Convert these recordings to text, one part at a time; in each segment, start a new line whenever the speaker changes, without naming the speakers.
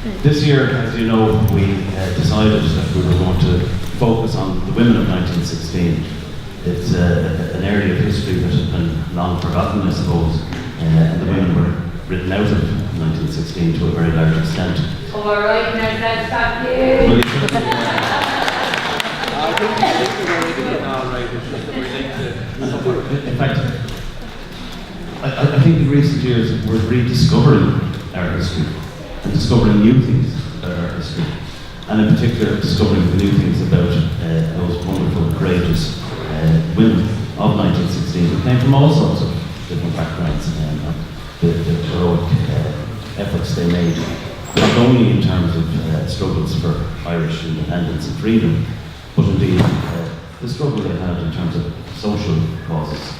This year, as you know, we decided that we were going to focus on the women of 1916. It's an area of history that has been long forgotten, I suppose, and the women were written out of 1916 to a very large extent.
All right, now let's stop you.
In fact, I think in recent years we're rediscovering our history and discovering new things about our history, and in particular discovering the new things about those wonderful, courageous women of 1916 who came from all sorts of different backgrounds and the heroic efforts they made, not only in terms of struggles for Irish independence and freedom, but indeed the struggle they had in terms of social causes.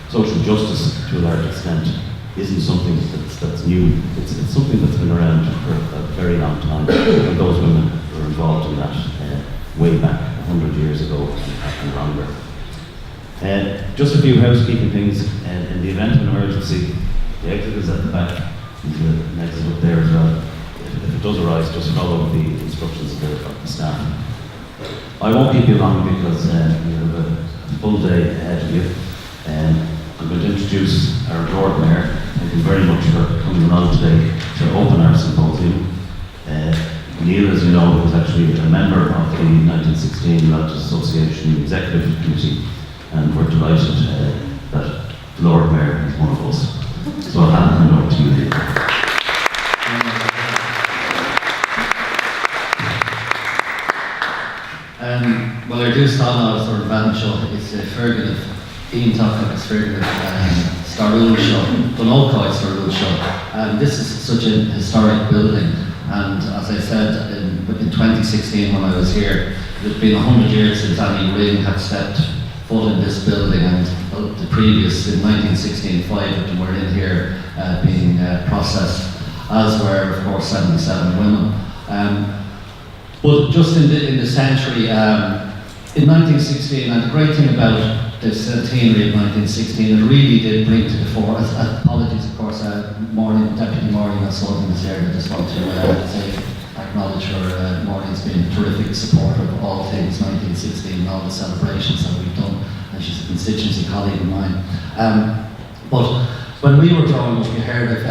Social justice, to a large extent, isn't something that's new. It's something that's been around for a very long time. And those women were involved in that way back 100 years ago and longer. Just a few housekeeping things. In the event of an emergency, the exit is at the back. There's an exit up there as well. If it does arise, just follow the instructions of the staff. I won't keep you long because you have a full day ahead of you. I'm going to introduce our Lord Mayor. Thank you very much for coming along today to open our symposium. Nial, as you know, was actually a member of the 1916 Lodge Association Executive Committee, and we're delighted that the Lord Mayor is one of us. So I'll hand over to you, Nial.
Well, I do start now sort of van show. It's a Fergal of Ian Tucker, it's Fergal of Starrule show, Dunolcoid Starrule show. This is such a historic building, and as I said in 2016 when I was here, it had been 100 years since Nial Ring had stepped foot in this building, and the previous, in 1916, 5 of them were in here being processed, as were, of course, 77 women. But just in the century, in 1916, and the great thing about the centenary of 1916, it really did bring to the fore, apologies of course, Deputy Maureen O'Sullivan is here. I just want to acknowledge her. Maureen's been a terrific supporter of all things 1916 and all the celebrations that we've done, and she's a constituency colleague of mine. But when we were growing up, we heard of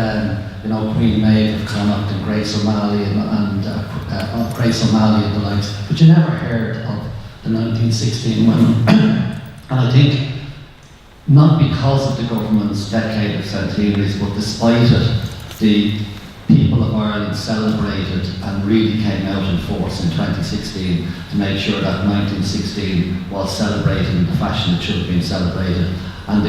Queen Maeve of Connacht and Grace O'Malley and Grace O'Malley and the likes, but you never heard of the 1916 women. And I think not because of the government's decade of centenaries, but despite it, the people of Ireland celebrated and really came out in force in 2016 to make sure that 1916 was celebrated in the fashion it should have been celebrated. And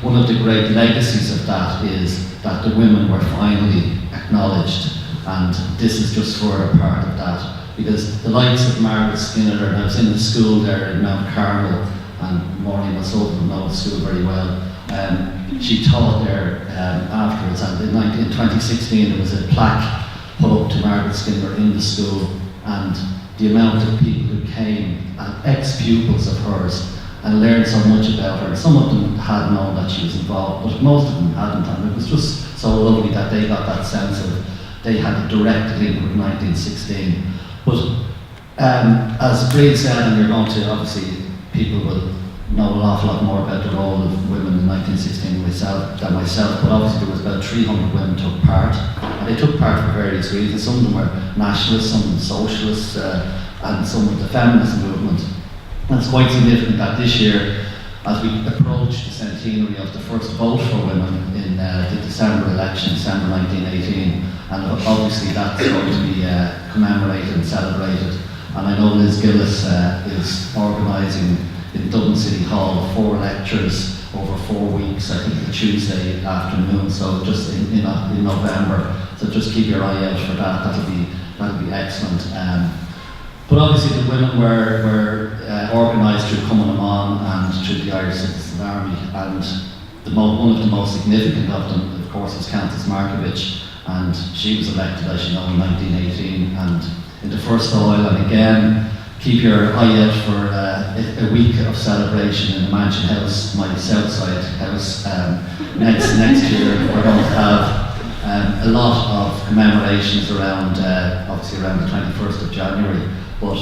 one of the great legacies of that is that the women were finally acknowledged, and this is just for a part of that, because the likes of Margaret Skinner, and I was in the school there in Mount Carmel, and Maureen O'Sullivan knows the school very well. She taught there afterwards, and in 2016 there was a plaque put up to Margaret Skinner in the school, and the amount of people who came, and ex-pupils of hers, and learned so much about her. Some of them had known that she was involved, but most of them hadn't, and it was just so lovely that they got that sense of they had a direct link with 1916. But as Breed said, and you're going to, obviously, people will know an awful lot more about the role of women in 1916 than myself, but obviously there was about 300 women took part, and they took part for various reasons. Some of them were nationalists, some of them socialists, and some of the feminist movement. And it's quite significant that this year, as we approach the centenary of the first vote for women in the December election, December 1918, and obviously that's going to be commemorated and celebrated. And I know Liz Gillis is organising in Dublin City Hall 4 lectures over 4 weeks, I think the Tuesday afternoon, so just in November. So just keep your eye out for that, that'll be excellent. But obviously the women were organised through Cumann na Món and through the Irish Citizen Army, and one of the most significant of them, of course, was Countess Markievicz, and she was elected, as you know, in 1918, and in the first Dáil. And again, keep your eye out for a week of celebration in the Mansion House, my Southside house. Next year we're going to have a lot of commemorations around, obviously around the 21st of January, but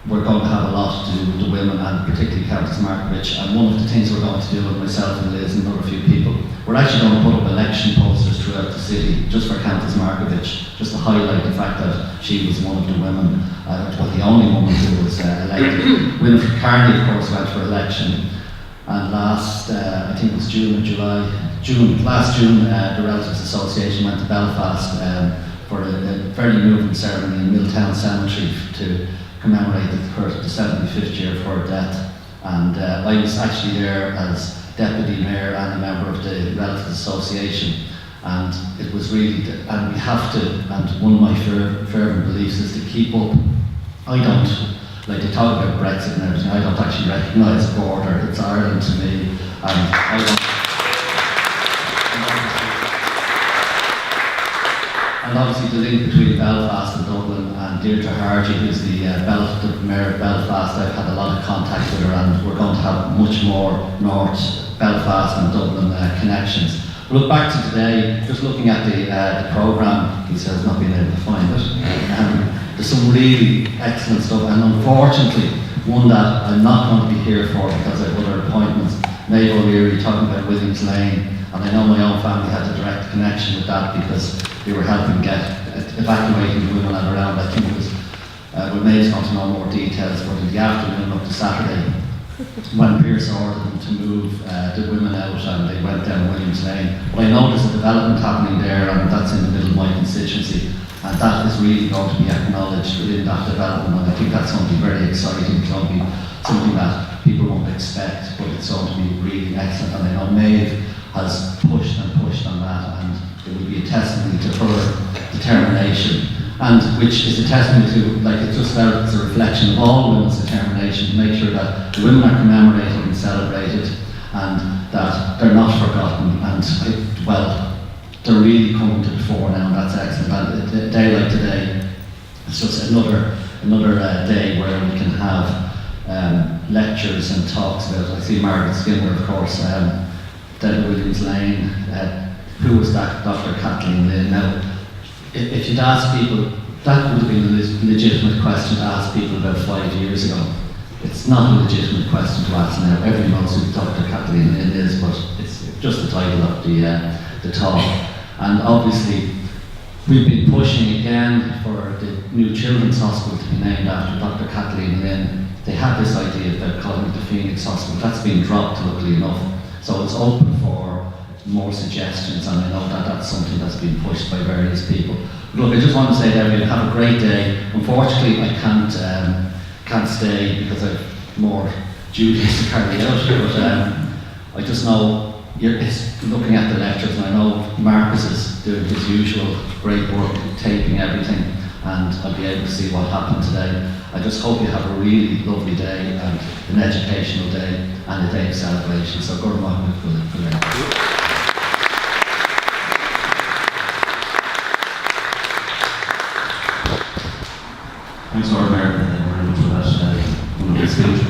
we're going to have a lot to do with the women, and particularly Countess Markovich. And one of the things we're going to do with myself and Liz and another few people, we're actually going to put up election posters throughout the city just for Countess Markovich, just to highlight the fact that she was one of the women, well, the only woman who was elected. Winifred Carney, of course, went for election, and last, I think it was last June, the Relatives Association went to Belfast for a very moving ceremony in Milltown Cemetery to commemorate the 75th year of her death. And I was actually there as Deputy Mayor and a member of the Relatives Association, and it was really, and we have to, and one of my fervent beliefs is to keep up. I don't, like they talk about Brexit and everything, I don't actually recognise a border, it's Ireland to me, and I don't. And obviously the link between Belfast and Dublin, and Deirdre Hardy, who's the Mayor of Belfast, I've had a lot of contact with her, and we're going to have much more North Belfast and Dublin connections. Look back to today, just looking at the programme, he says not being able to find it. There's some really excellent stuff, and unfortunately, one that I'm not going to be here for because I have other appointments. Mabel O'Leary talking about Williams Lane, and I know my own family had a direct connection with that because they were helping get evacuating the women around. I think it was, well, Maeve's going to know more details, but in the afternoon up to Saturday, when Pearce ordered them to move the women out, and they went down Williams Lane. But I know there's a development happening there, and that's in the middle of my constituency, and that is really going to be acknowledged within that development, and I think that's going to be very exciting. It's going to be something that people won't expect, but it's going to be really excellent, and I know Maeve has pushed and pushed on that, and it will be a testimony to her determination, and which is a testimony to, like, it just felt it's a reflection of all women's determination to make sure that the women are commemorated and celebrated, and that they're not forgotten, and well, they're really coming to the fore now, and that's excellent. And a day like today, it's just another day where we can have lectures and talks about, I see Margaret Skinner, of course, down at Williams Lane. Who was that? Dr. Kathleen Lynn. Now, if you'd ask people, that would have been a legitimate question to ask people about 5 years ago. It's not a legitimate question to ask now. Everyone knows who Dr. Kathleen Lynn is, but it's just the title of the talk. And obviously, we've been pushing again for the new children's hospital to be named after Dr. Kathleen Lynn. They had this idea about calling it the Phoenix Hospital. That's been dropped, luckily enough. So it's open for more suggestions, and I know that that's something that's been pushed by various people. Look, I just want to say to everyone, have a great day. Unfortunately, I can't stay because I've more duties to carry out, but I just know it's looking at the lectures, and I know Marcus is doing his usual great work, taping everything, and I'll be able to see what happened today. I just hope you have a really lovely day, and an educational day, and a day of celebration. So, good morning for that.
Thanks, Lord Mayor, very much for that wonderful speech.